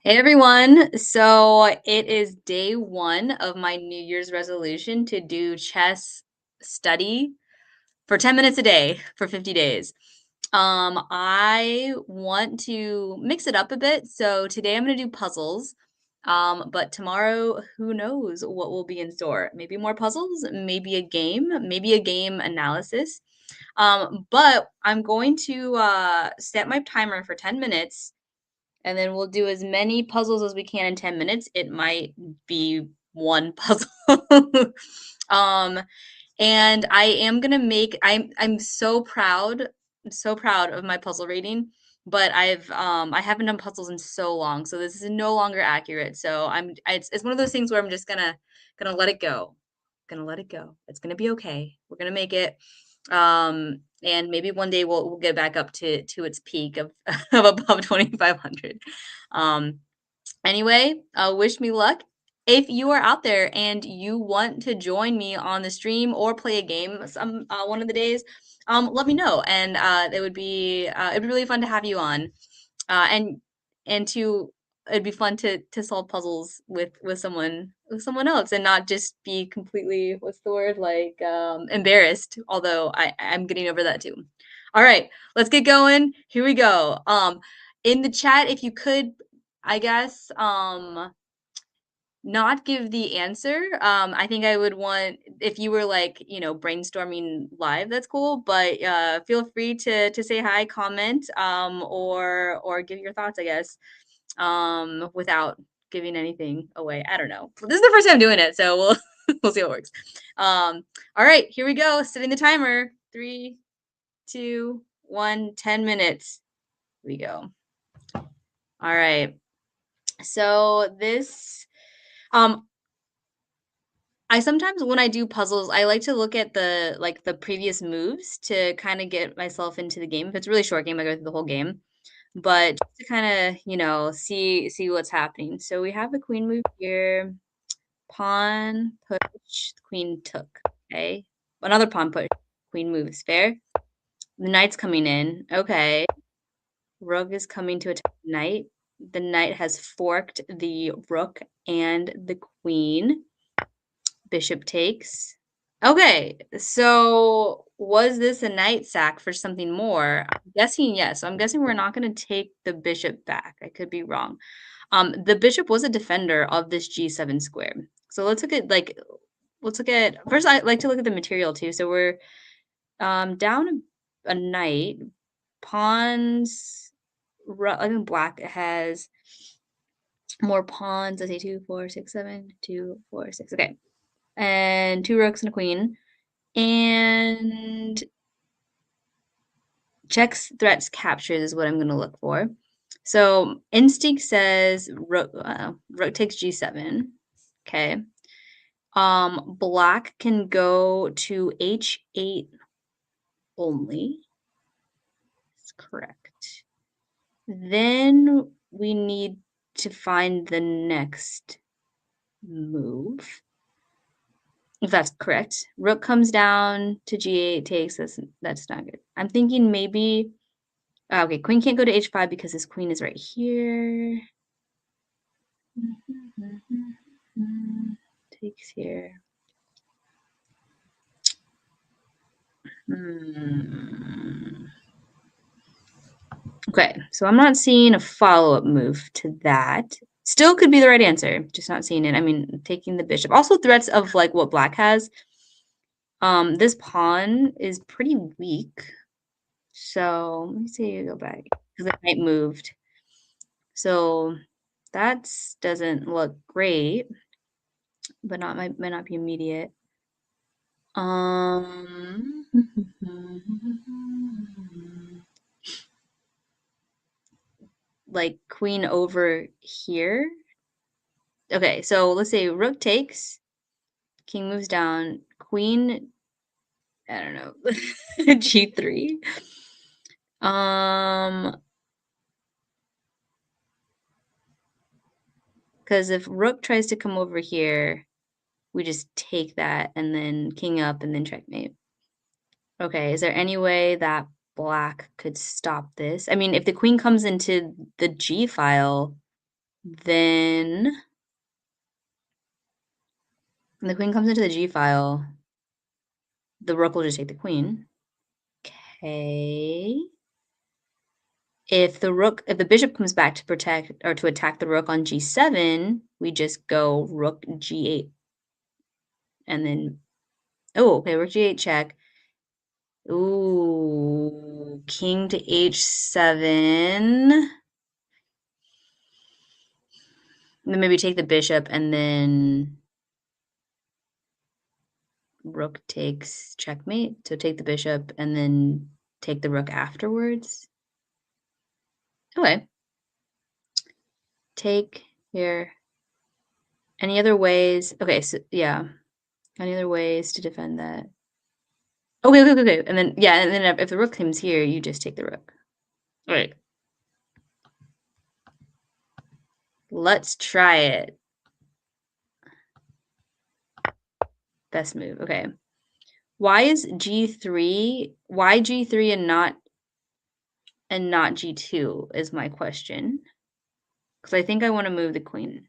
Hey everyone. So it is day one of my New Year's resolution to do chess study for 10 minutes a day for 50 days. I want to mix it up a bit. So today I'm going to do puzzles. But tomorrow, who knows what will be in store? Maybe more puzzles, maybe a game analysis. But I'm going to set my timer for 10 minutes and then we'll do as many puzzles as we can in 10 minutes. It might be one puzzle. um, and I am gonna make I'm so proud of my puzzle rating, but I haven't done puzzles in so long, so this is no longer accurate. So it's one of those things where I'm just gonna let it go. Gonna let it go. It's gonna be okay. We're gonna make it. And maybe one day we'll get back up to its peak of of above 2,500. Um, Anyway, wish me luck. If you are out there and you want to join me on the stream or play a game some one of the days, let me know, and it'd be really fun to have you on, and to it'd be fun to solve puzzles with someone else and not just be completely what's the word like embarrassed. Although I'm getting over that too. All right, let's get going. Here we go. In the chat, if you could I guess, not give the answer. I think I would want if you were like, brainstorming live, that's cool, but feel free to say hi, comment, or give your thoughts, I guess, without giving anything away. I don't know. This is the first time doing it, so we'll we'll see how it works. All right, here we go. Setting the timer. 3, 2, 1, 10 minutes. Here we go. All right. So this um I sometimes when I do puzzles, I like to look at the previous moves to kind of get myself into the game. If it's a really short game, I go through the whole game. But just to kind of, see what's happening. So we have the queen move here, pawn push, queen took. Okay. Another pawn push, queen moves. Fair. The knight's coming in. Okay. Rook is coming to attack the knight. The knight has forked the rook and the queen. Bishop takes. Okay, so was this a knight sack for something more? I'm guessing yes. So I'm guessing we're not going to take the bishop back. I could be wrong. The bishop was a defender of this G7 square. So let's look at first. I like to look at the material too. So we're down a knight, pawns. I think black has more pawns. Let's say 2, 4, 6, 7, 2, 4, 6. Okay, and 2 rooks and a queen. And checks, threats, captures is what I'm going to look for. So instinct says rook takes g7. Okay. Black can go to h8 only. That's correct. Then we need to find the next move. If that's correct. Rook comes down to g8 takes. That's not good. I'm thinking maybe okay, queen can't go to h5 because his queen is right here. Takes here. Okay, so I'm not seeing a follow-up move to that. Still could be the right answer, just not seeing it. I mean, taking the bishop. Also threats of like what black has. This pawn is pretty weak. So let me see you go back because the knight moved. So that doesn't look great, but might not be immediate. Like queen over here. Okay, so let's say rook takes, king moves down, queen, I don't know, g3. Because if rook tries to come over here, we just take that and then king up and then checkmate. Okay, is there any way that black could stop this? I mean, if the queen comes into the g file, Then when the queen comes into the G file, the rook will just take the queen. Okay. If the bishop comes back to protect or to attack the rook on G7, we just go rook G8. And then, oh, okay, rook G8 check. Ooh, king to H7. And then maybe take the bishop and then rook takes checkmate. So take the bishop and then take the rook afterwards. Okay. Take here. Any other ways? Okay, so yeah. Any other ways to defend that? Okay, okay, okay. And then yeah, and then if the rook comes here, you just take the rook. All right. Let's try it. Best move. Okay. Why is G3? Why G3 and not G2 is my question. Because I think I want to move the queen.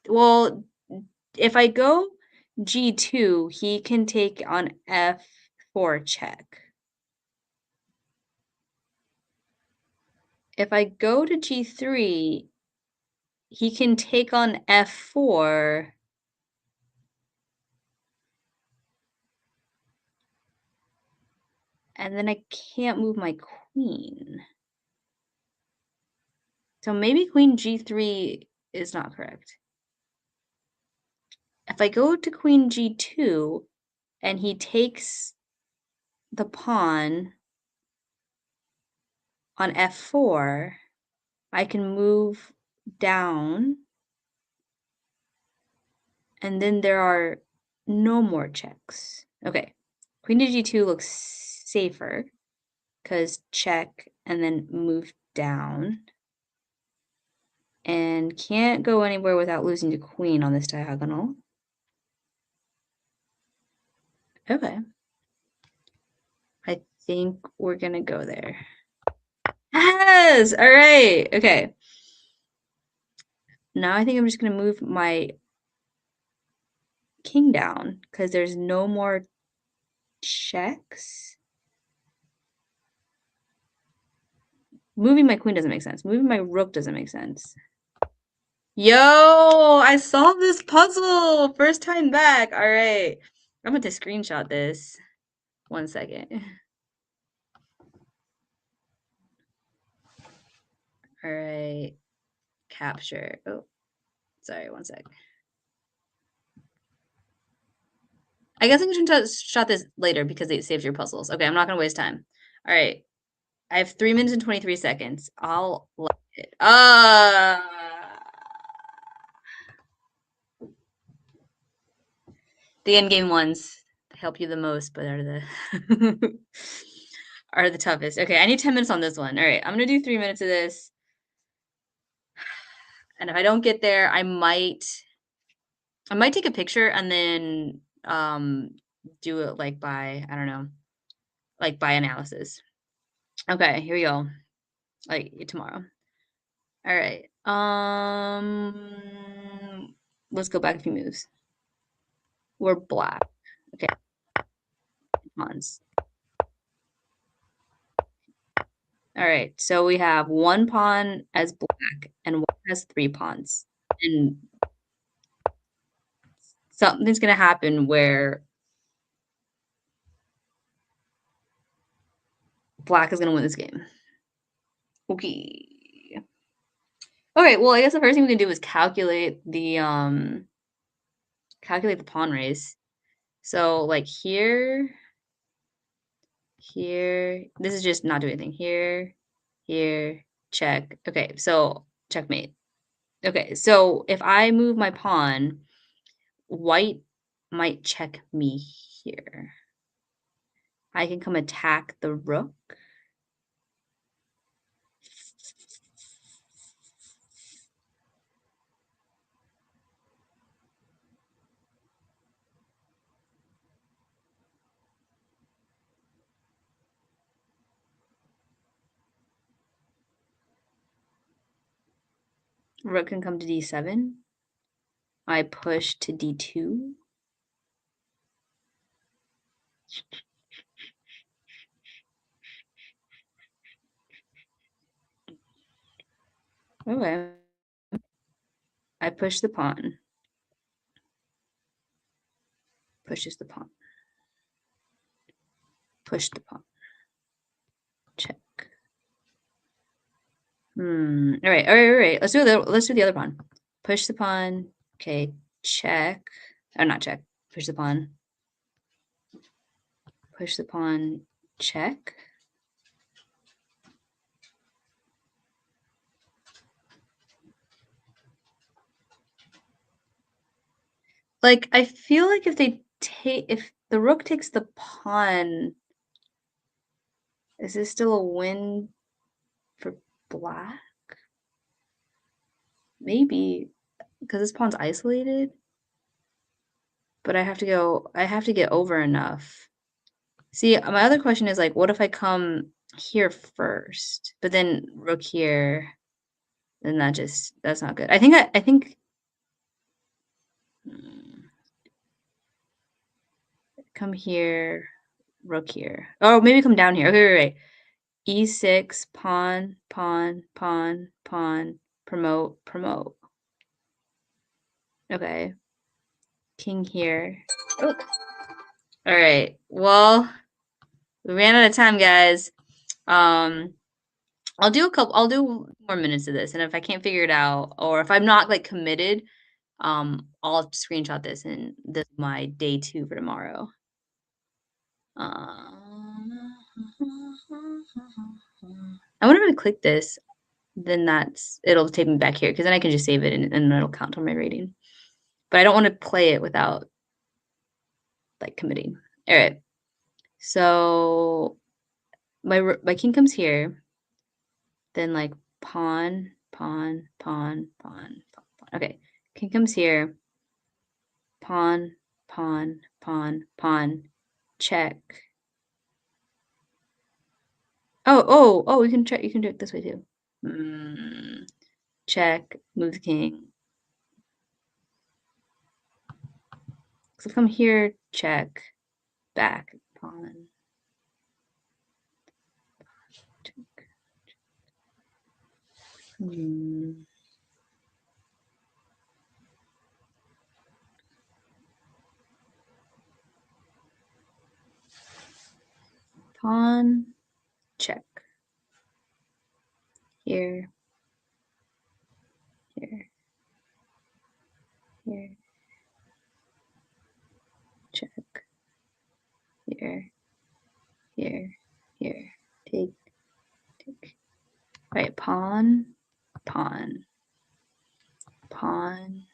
Well, if I go G2, he can take on F4 check. If I go to G3, he can take on F4. And then I can't move my queen. So maybe queen G3 is not correct. If I go to queen G2 and he takes the pawn on F4, I can move down, and then there are no more checks. Okay, queen to G2 looks safer because check and then move down. And can't go anywhere without losing to queen on this diagonal. Okay. I think we're gonna go there. Yes! All right. Okay. Now I think I'm just gonna move my king down because there's no more checks. Moving my queen doesn't make sense. Moving my rook doesn't make sense. Yo, I solved this puzzle! First time back. All right. I'm going to screenshot this. 1 second. All right. Capture. Oh, sorry. 1 sec. I guess I can shot this later because it saves your puzzles. Okay, I'm not going to waste time. All right. I have 3 minutes and 23 seconds. I'll let it. The end game ones help you the most, but are the are the toughest. Okay, I need 10 minutes on this one. All right, I'm gonna do 3 minutes of this. And if I don't get there, I might take a picture and then do it like by, I don't know, like by analysis. Okay, here we go. Like tomorrow. All right. Let's go back a few moves. We're black. Okay. Pawns. All right. So we have 1 pawn as black and 1 has 3 pawns. And something's gonna happen where black is gonna win this game. Okay. Okay, well, I guess the first thing we can do is calculate the pawn race. So like here, this is just not doing anything. Here, check. Okay, so checkmate. Okay, so if I move my pawn, white might check me here. I can come attack the rook. Rook can come to d7. I push to d2. Okay. I push the pawn. Pushes the pawn. Push the pawn. Check. All right. Let's do the other pawn. Push the pawn. Okay, check. Or not check. Push the pawn. Push the pawn. Check. Like, I feel like if the rook takes the pawn, is this still a win for black? Maybe, because this pawn's isolated. But I have to get over enough. See, my other question is like, what if I come here first, but then rook here, then that's not good. I think come here, rook here. Oh, maybe come down here. Okay, right. E6, pawn, pawn, pawn, pawn, promote, promote. Okay. King here. Oh. All right. Well, we ran out of time, guys. I'll do more minutes of this, and if I can't figure it out, or if I'm not like committed, I'll screenshot this, and this is my day 2 for tomorrow. I wonder if I click this, then it'll take me back here, because then I can just save it and it'll count on my rating. But I don't want to play it without like committing. All right. So my king comes here, then like pawn, pawn, pawn, pawn, pawn, pawn. Okay, king comes here, pawn, pawn, pawn, pawn, check. Oh, you can check. You can do it this way too. Check, move the king. So come here, check, back, pawn. Check. Pawn, check. Here, here, here, check. Here, here, here. Take. All right, pawn, pawn, pawn.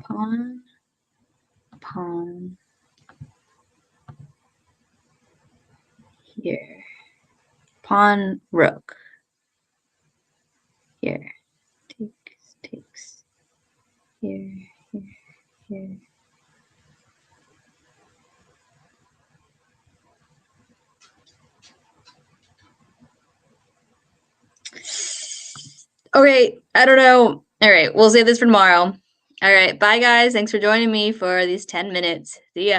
Pawn, pawn. Here. Pawn, rook. Here. Takes. Here, here, here. Okay, I don't know. All right, we'll save this for tomorrow. All right, bye guys. Thanks for joining me for these 10 minutes. See ya.